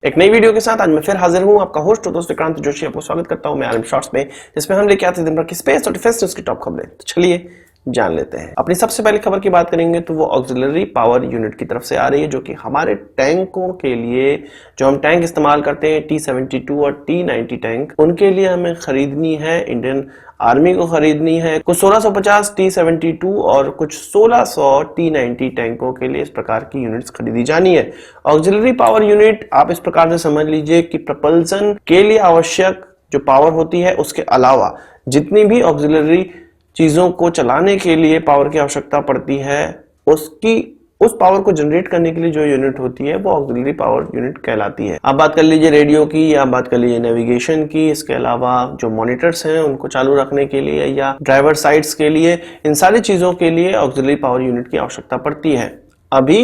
एक नई वीडियो के साथ आज मैं फिर हाजिर हूं। आपका होस्ट और दोस्त विक्रांत जोशी आपको स्वागत करता हूं मैं आलम शॉर्ट्स में, जिसमें हम लेके आते हैं दिन भर की स्पेस और डिफेंस न्यूज की टॉप खबरें। तो चलिए जान लेते हैं। अपनी सबसे पहली खबर की बात करेंगे तो वो ऑक्सिलरी पावर यूनिट की तरफ से आ रही है, जो कि हमारे टैंकों के लिए, जो हम टैंक इस्तेमाल करते हैं T-72 और T-90 टैंक, उनके लिए हमें खरीदनी है, इंडियन आर्मी को खरीदनी है कुछ 1650 T-72 और कुछ 1600 T-90 टैंकों के लिए इस प्रकार की यूनिट्स खरीदी जानी है। ऑक्सिलरी पावर यूनिट आप इस प्रकार से समझ लीजिए कि प्रपल्सन के लिए आवश्यक जो पावर होती है उसके अलावा जितनी भी ऑक्सिलरी चीजों को चलाने के लिए पावर की आवश्यकता पड़ती है, उस पावर को जनरेट करने के लिए जो यूनिट होती है वो ऑक्सिलरी पावर यूनिट कहलाती है। आप बात कर लीजिए रेडियो की, या बात कर लीजिए नेविगेशन की, इसके अलावा जो मॉनिटर्स हैं उनको चालू रखने के लिए, या ड्राइवर साइट्स के लिए, इन सारी चीजों के लिए ऑक्सिलरी पावर यूनिट की आवश्यकता पड़ती है। अभी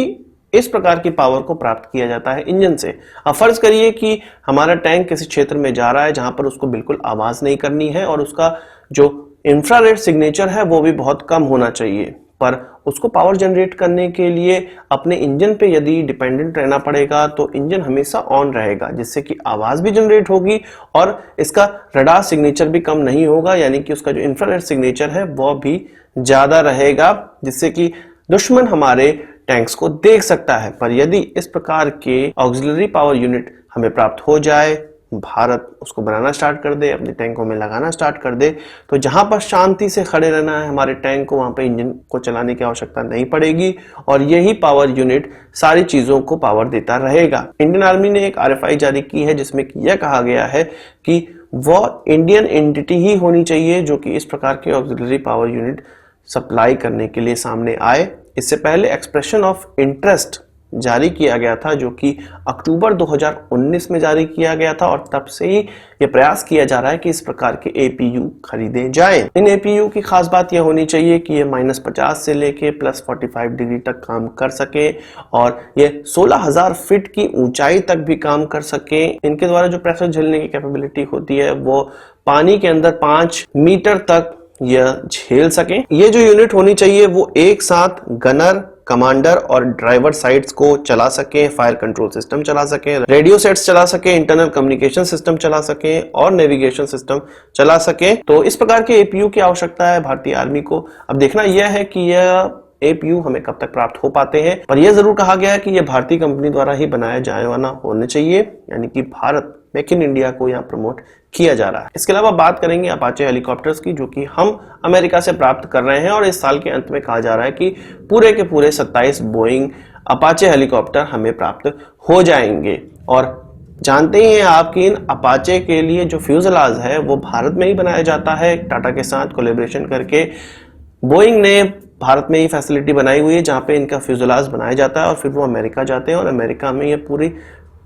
इस प्रकार की पावर को प्राप्त किया जाता है इंजन से। अब फर्ज करिए कि हमारा टैंक किसी क्षेत्र में जा रहा है जहां पर उसको बिल्कुल आवाज नहीं करनी है और उसका जो इंफ्रारेड सिग्नेचर है वो भी बहुत कम होना चाहिए, पर उसको पावर जनरेट करने के लिए अपने इंजन पे यदि डिपेंडेंट रहना पड़ेगा तो इंजन हमेशा ऑन रहेगा, जिससे कि आवाज भी जनरेट होगी और इसका रडार सिग्नेचर भी कम नहीं होगा, यानी कि उसका जो इंफ्रारेड सिग्नेचर है वो भी ज्यादा रहेगा, जिससे कि दुश्मन हमारे टैंक्स को देख सकता है। पर यदि इस प्रकार के ऑक्सिलरी पावर यूनिट हमें प्राप्त हो जाए, भारत उसको बनाना स्टार्ट कर दे, अपने टैंकों में लगाना स्टार्ट कर दे, तो जहां पर शांति से खड़े रहना है हमारे टैंक को, वहां पर इंजन को चलाने की आवश्यकता नहीं पड़ेगी और यही पावर यूनिट सारी चीजों को पावर देता रहेगा। इंडियन आर्मी ने एक RFI जारी की है जिसमें यह कहा गया है कि वह इंडियन एंटिटी ही होनी चाहिए जो कि इस प्रकार के ऑक्सिलरी पावर यूनिट सप्लाई करने के लिए सामने आए। इससे पहले एक्सप्रेशन ऑफ इंटरेस्ट जारी किया गया था, जो कि अक्टूबर 2019 में जारी किया गया था, और तब से ही यह प्रयास किया जा रहा है कि इस प्रकार के APU खरीदे जाएं। इन APU की खास बात यह होनी चाहिए कि ये -50 से लेके +45 डिग्री तक काम कर सके और ये 16,000 फीट की ऊंचाई तक भी काम कर सके। इनके द्वारा जो प्रेशर झेलने की कैपेबिलिटी होती है वो पानी के अंदर 5 मीटर तक यह झेल सके। ये जो यूनिट होनी चाहिए वो एक साथ गनर, कमांडर और ड्राइवर साइट्स को चला सके, फायर कंट्रोल सिस्टम चला सके, रेडियो सेट्स चला सके, इंटरनल कम्युनिकेशन सिस्टम चला सके और नेविगेशन सिस्टम चला सके। तो इस प्रकार के APU की आवश्यकता है भारतीय आर्मी को। अब देखना यह है कि यह APU हमें कब तक प्राप्त हो पाते हैं, पर यह जरूर कहा गया है कि यह भारतीय कंपनी द्वारा ही बनाया जाने वाला होने चाहिए, यानी कि भारत मेक इन इंडिया को यहाँ प्रमोट किया जा रहा है। इसके अलावा बात करेंगे अपाचे हेलीकॉप्टर्स की, जो कि हम अमेरिका से प्राप्त कर रहे हैं और इस साल के अंत में कहा जा रहा है कि पूरे के पूरे 27 बोइंग अपाचे हेलीकॉप्टर हमें प्राप्त हो जाएंगे। और जानते ही हैं आप कि इन अपाचे के लिए जो फ्यूजलाज है वो भारत में ही बनाया जाता है, टाटा के साथ कोलैबोरेशन करके बोइंग ने भारत में ही फैसिलिटी बनाई हुई है जहां पे इनका फ्यूजलाज बनाया जाता है और फिर वो अमेरिका जाते हैं और अमेरिका में ये पूरी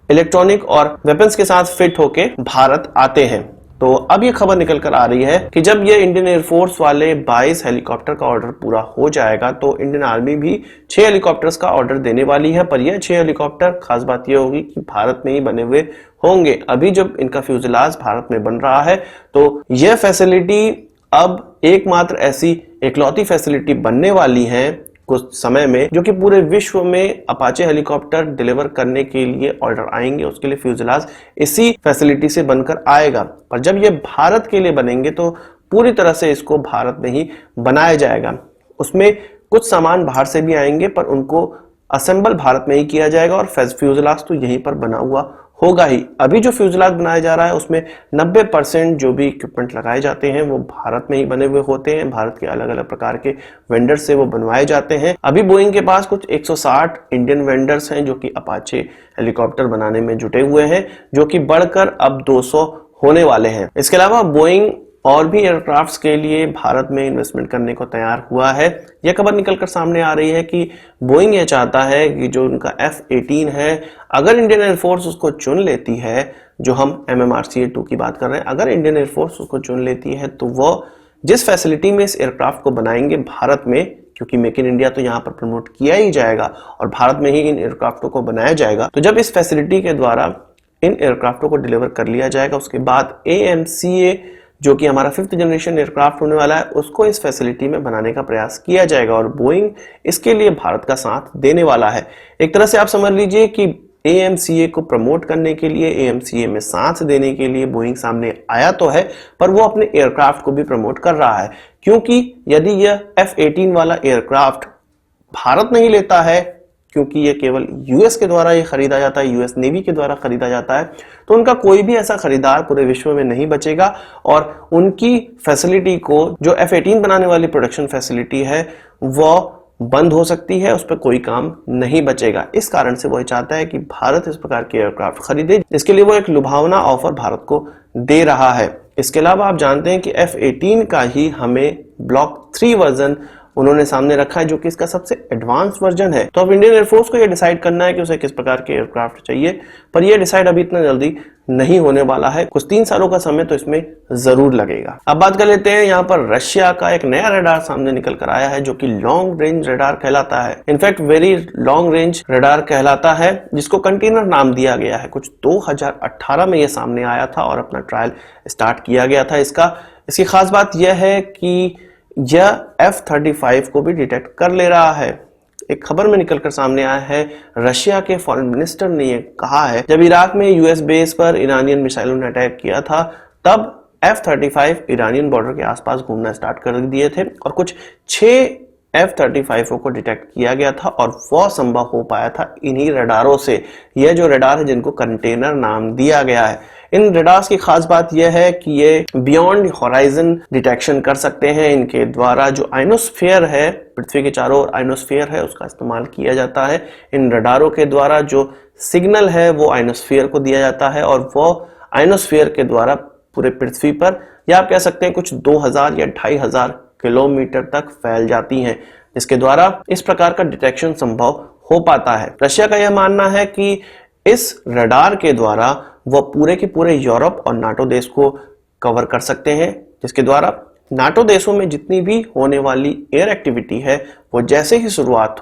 इलेक्ट्रॉनिक और वेपन्स के साथ फिट होके भारत आते हैं। तो अब ये खबर निकल कर आ रही है कि जब ये इंडियन एयरफोर्स वाले 22 हेलीकॉप्टर का ऑर्डर पूरा हो जाएगा तो इंडियन आर्मी भी 6 हेलीकॉप्टर्स का ऑर्डर देने वाली है। पर यह 6 हेलीकॉप्टर खास बात यह होगी कि भारत में ही बने हुए होंगे। अभी जब इनका फ्यूजलाज भारत में बन रहा है तो यह फैसिलिटी अब एकमात्र ऐसी इकलौती फैसिलिटी बनने वाली है कुछ समय में, जो कि पूरे विश्व में अपाचे हेलीकॉप्टर डिलीवर करने के लिए ऑर्डर आएंगे, उसके लिए फ्यूजलाज इसी फैसिलिटी से बनकर आएगा। पर जब ये भारत के लिए बनेंगे तो पूरी तरह से इसको भारत में ही बनाया जाएगा। उसमें कुछ सामान बाहर से भी आएंगे पर उनको असेंबल भारत में ही किया जाएगा और फ्यूजलाज तो यहीं पर बना हुआ होगा ही। अभी जो फ्यूजलाज बनाया जा रहा है उसमें 90% जो भी इक्विपमेंट लगाए जाते हैं वो भारत में ही बने हुए होते हैं, भारत के अलग अलग प्रकार के वेंडर से वो बनवाए जाते हैं। अभी बोइंग के पास कुछ 160 इंडियन वेंडर्स हैं जो कि अपाचे हेलीकॉप्टर बनाने में जुटे हुए हैं, जो कि बढ़कर अब 200 होने वाले हैं। इसके अलावा बोइंग और भी एयरक्राफ्ट्स के लिए भारत में इन्वेस्टमेंट करने को तैयार हुआ है। यह खबर निकलकर सामने आ रही है कि बोइंग यह चाहता है कि जो उनका F-18 है, अगर इंडियन एयरफोर्स उसको चुन लेती है, जो हम MMRCA-2 की बात कर रहे हैं, अगर इंडियन एयरफोर्स उसको चुन लेती है तो वो जिस फैसिलिटी में इस एयरक्राफ्ट को बनाएंगे भारत में, क्योंकि मेक इन इंडिया तो यहाँ पर प्रमोट किया ही जाएगा और भारत में ही इन एयरक्राफ्टों को बनाया जाएगा, तो जब इस फैसिलिटी के द्वारा इन एयरक्राफ्टों को डिलीवर कर लिया जाएगा उसके बाद AMCA जो कि हमारा 5th जनरेशन एयरक्राफ्ट होने वाला है उसको इस फैसिलिटी में बनाने का प्रयास किया जाएगा और बोइंग इसके लिए भारत का साथ देने वाला है। एक तरह से आप समझ लीजिए कि AMCA को प्रमोट करने के लिए, AMCA में साथ देने के लिए बोइंग सामने आया तो है, पर वो अपने एयरक्राफ्ट को भी प्रमोट कर रहा है, क्योंकि यदि यह F-18 वाला एयरक्राफ्ट भारत नहीं लेता है, क्योंकि ये केवल यूएस के द्वारा ये खरीदा जाता है, यूएस नेवी के द्वारा खरीदा जाता है, तो उनका कोई भी ऐसा खरीदार पूरे विश्व में नहीं बचेगा और उनकी फैसिलिटी को, जो F-18 बनाने वाली प्रोडक्शन फैसिलिटी है, वो बंद हो सकती है, उस पर कोई काम नहीं बचेगा। इस कारण से वो चाहता है कि भारत इस प्रकार के एयरक्राफ्ट खरीदे, इसके लिए वो एक लुभावना ऑफर भारत को दे रहा है। इसके अलावा आप जानते हैं कि F-18 का ही हमें ब्लॉक 3 वर्जन उन्होंने सामने रखा है, जो कि इसका सबसे एडवांस वर्जन है। तो अब इंडियन एयरफोर्स को यह डिसाइड करना है कि उसे किस प्रकार के एयरक्राफ्ट चाहिए, पर यह डिसाइड अभी इतना जल्दी नहीं होने वाला है, कुछ 3 सालों का समय तो इसमें जरूर लगेगा। अब बात कर लेते हैं, यहाँ पर रशिया का एक नया रडार सामने निकल कर आया है, जो कि लॉन्ग रेंज रडार कहलाता है। In fact very long range radar कहलाता है, जिसको कंटेनर नाम दिया गया है। कुछ 2018 में यह सामने आया था और अपना ट्रायल स्टार्ट किया गया था। इसकी खास बात यह है कि यह F-35 को भी डिटेक्ट कर ले रहा है। एक खबर में निकलकर सामने आया है, रशिया के फॉरेन मिनिस्टर ने यह कहा है, जब इराक में यूएस बेस पर ईरानियन मिसाइलों ने अटैक किया था, तब F-35 ईरानियन बॉर्डर के आसपास घूमना स्टार्ट कर दिए थे और कुछ 6 F-35 को डिटेक्ट किया गया था और वह संभव हो पाया था इन्हीं रडारों से। यह जो रडार है, जिनको कंटेनर नाम दिया गया है, इन रडार्स की खास बात यह है कि ये बियॉन्ड हॉराइजन डिटेक्शन कर सकते हैं। इनके द्वारा जो आइनोस्फीयर है, पृथ्वी के चारों ओर आइनोस्फीयर है, उसका इस्तेमाल किया जाता है। इन रडारों के द्वारा जो सिग्नल है वो आइनोस्फीयर को दिया जाता है और वो आइनोस्फीयर के द्वारा पूरे पृथ्वी पर, या आप कह सकते हैं कुछ 2000 या 2500 किलोमीटर तक फैल जाती हैं, जिसके द्वारा इस प्रकार का डिटेक्शन संभव हो पाता है। रशिया का यह मानना है कि इस रडार के द्वारा वह पूरे के पूरे यूरोप और नाटो देश को कवर कर सकते हैं, जिसके द्वारा नाटो देशों में जितनी भी होने वाली एयर एक्टिविटी है, वो जैसे ही शुरुआत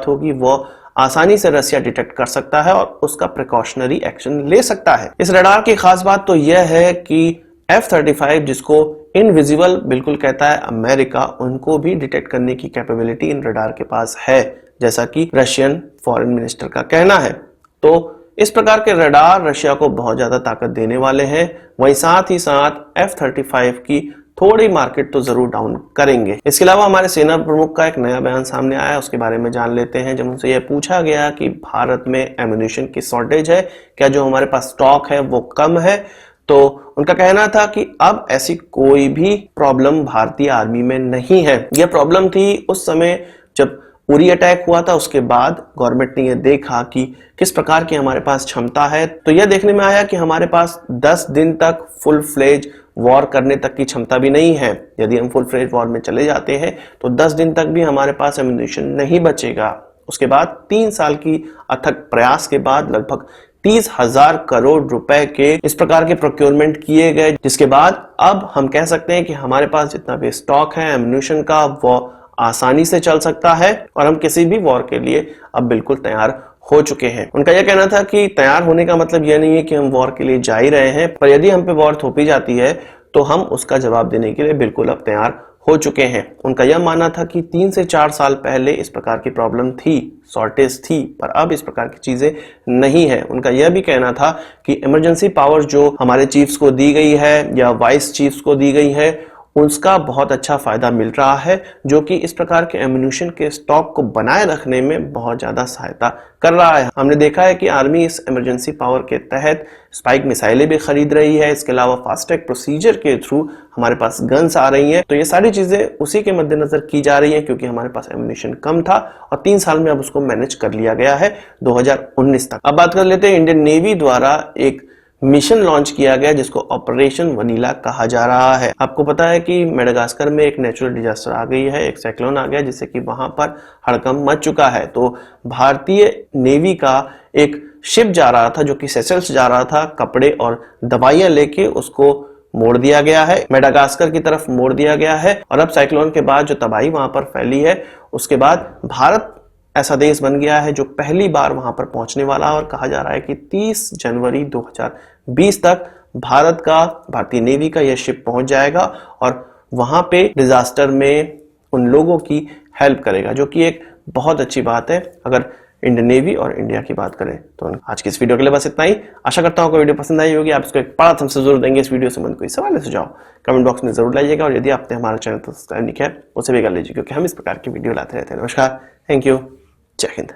होगी वो आसानी से रशिया डिटेक्ट कर सकता है और उसका प्रिकॉशनरी एक्शन ले सकता है। इस रडार की खास बात तो यह है कि F-35, जिसको इनविजिबल बिल्कुल कहता है अमेरिका, उनको भी डिटेक्ट करने की कैपेबिलिटी इन रडार के पास है, जैसा कि रशियन फॉरेन मिनिस्टर का कहना है। तो इस प्रकार के रडार रशिया को बहुत ज्यादा ताकत देने वाले हैं, वहीं साथ ही साथ F-35 की थोड़ी मार्केट तो जरूर डाउन करेंगे। इसके अलावा हमारे सेना प्रमुख का एक नया बयान सामने आया, उसके बारे में जान लेते हैं। जब उनसे यह पूछा गया कि भारत में एम्यूनिशन की शॉर्टेज है क्या, जो हमारे पास स्टॉक है वो कम है, तो उनका कहना था कि अब ऐसी कोई भी प्रॉब्लम भारतीय आर्मी में नहीं है। यह प्रॉब्लम थी उस समय जब उरी अटैक हुआ था, उसके बाद गवर्नमेंट ने यह देखा कि किस प्रकार की हमारे पास क्षमता है, तो यह देखने में आया कि हमारे पास 10 दिन तक फुल फ्लेज वॉर करने तक की क्षमता भी नहीं है। यदि हम फुल फ्लेज वॉर में चले जाते हैं तो 10 दिन तक भी हमारे पास एम्यूनिशन नहीं बचेगा। उसके बाद 3 साल की अथक प्रयास के बाद लगभग 30,000 करोड़ रुपए के इस प्रकार के प्रोक्योरमेंट किए गए, जिसके बाद अब हम कह सकते हैं कि हमारे पास जितना भी स्टॉक है एम्यूनिशन का, वो आसानी से चल सकता है और हम किसी भी वॉर के लिए अब बिल्कुल तैयार हो चुके हैं। उनका यह कहना था कि तैयार होने का मतलब यह नहीं है कि हम वॉर के लिए जा ही रहे हैं, पर यदि हम पे वॉर थोपी जाती है तो हम उसका जवाब देने के लिए बिल्कुल अब तैयार हो चुके हैं। उनका यह मानना था कि 3 से 4 साल पहले इस प्रकार की प्रॉब्लम थी, शॉर्टेज थी, पर अब इस प्रकार की चीजें नहीं है। उनका यह भी कहना था कि इमरजेंसी पावर जो हमारे चीफ्स को दी गई है या वाइस चीफ्स को दी गई है, उसका बहुत अच्छा फायदा मिल रहा है, जो कि इस प्रकार के एम्यूनिशन के स्टॉक को बनाए रखने में बहुत ज्यादा सहायता कर रहा है। हमने देखा है कि आर्मी इस इमरजेंसी पावर के तहत स्पाइक मिसाइलें भी खरीद रही है। इसके अलावा फास्ट ट्रैक प्रोसीजर के थ्रू हमारे पास गन्स आ रही हैं, तो ये सारी चीजें उसी के मद्देनजर की जा रही हैं, क्योंकि हमारे पास एम्यूनिशन कम था और 3 साल में अब उसको मैनेज कर लिया गया है 2019 तक। अब बात कर लेते हैं, इंडियन नेवी द्वारा एक मिशन लॉन्च किया गया जिसको ऑपरेशन वनीला कहा जा रहा है। आपको पता है कि मेडागास्कर में एक नेचुरल डिजास्टर आ गई है, एक साइक्लोन आ गया, जिससे कि वहां पर हड़कंप मच चुका है। तो भारतीय नेवी का एक शिप जा रहा था, जो कि सेशल्स जा रहा था, कपड़े और दवाइयां लेके उसको मोड़ दिया गया है, मेडागास्कर की तरफ मोड़ दिया गया है। और अब साइक्लोन के बाद जो तबाही वहां पर फैली है, उसके बाद भारत ऐसा देश बन गया है जो पहली बार वहां पर पहुंचने वाला है। और कहा जा रहा है कि 30 जनवरी 2020 तक भारतीय नेवी का यह शिप पहुंच जाएगा और वहां पे डिजास्टर में उन लोगों की हेल्प करेगा, जो कि एक बहुत अच्छी बात है। अगर इंडियन नेवी और इंडिया की बात करें तो आज की इस वीडियो के लिए बस इतना ही। आशा करता हूँ वीडियो पसंद आई होगी। आप इसको एक बड़ा थम्स अप जरूर देंगे। इस वीडियो से मन कोई सवाल सुझाव कमेंट बॉक्स में जरूर लाइएगा, और यदि आपने हमारा चैनल सब्सक्राइब नहीं किया उसे भी कर लीजिए, क्योंकि हम इस प्रकार की वीडियो लाते रहते हैं। नमस्कार, थैंक यू, जय हिंद।